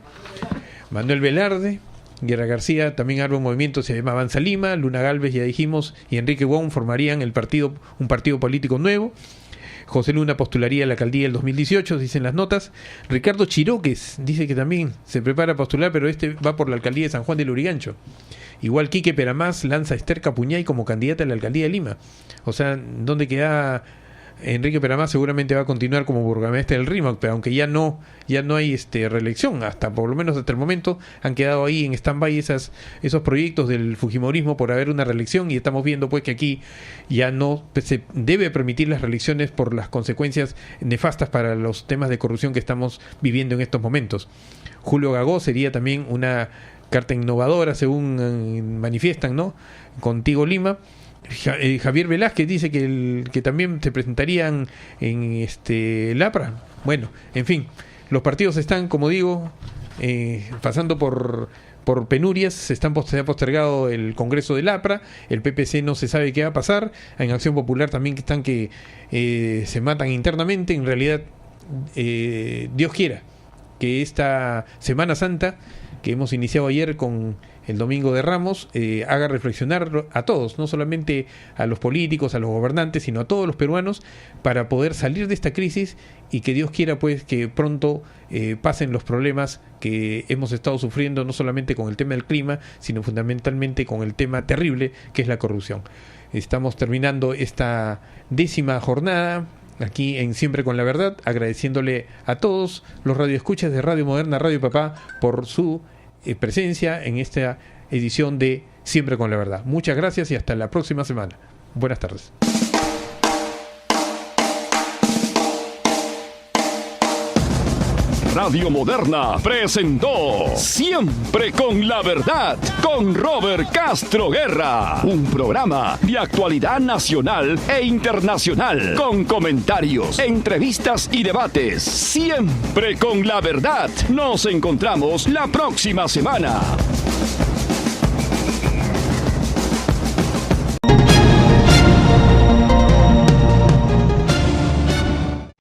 Manuel Velarde, Guerra García también abre un movimiento, se llama Avanza Lima. Luna Galvez, ya dijimos, y Enrique Wong formarían un partido político nuevo. José Luna postularía a la alcaldía del 2018, dicen las notas. Ricardo Chiroques dice que también se prepara a postular, pero va por la alcaldía de San Juan del Lurigancho. Igual Quique Peramás lanza a Esther Capuñay como candidata a la alcaldía de Lima. O sea, ¿dónde queda Enrique Peramás? Seguramente va a continuar como burgomestre del Rímac, pero aunque ya no hay reelección, por lo menos hasta el momento han quedado ahí en stand-by esos proyectos del fujimorismo por haber una reelección, y estamos viendo pues que aquí ya no se debe permitir las reelecciones por las consecuencias nefastas para los temas de corrupción que estamos viviendo en estos momentos. Julio Gagó sería también una carta innovadora, según manifiestan, ¿no? Contigo Lima. Javier Velázquez dice que también se presentarían en el APRA. Bueno, en fin, los partidos están, como digo, pasando por penurias. Se ha postergado el Congreso del APRA, el PPC no se sabe qué va a pasar, en Acción Popular también están que se matan internamente. En realidad, Dios quiera que esta Semana Santa que hemos iniciado ayer con el Domingo de Ramos, haga reflexionar a todos, no solamente a los políticos, a los gobernantes, sino a todos los peruanos, para poder salir de esta crisis y que Dios quiera pues que pronto pasen los problemas que hemos estado sufriendo, no solamente con el tema del clima, sino fundamentalmente con el tema terrible que es la corrupción. Estamos terminando esta 10ª jornada aquí en Siempre con la Verdad, agradeciéndole a todos los radioescuchas de Radio Moderna, Radio Papá, por su presencia en esta edición de Siempre con la Verdad. Muchas gracias y hasta la próxima semana. Buenas tardes. Radio Moderna presentó Siempre con la Verdad con Robert Castro Guerra, un programa de actualidad nacional e internacional con comentarios, entrevistas y debates. Siempre con la Verdad. Nos encontramos la próxima semana.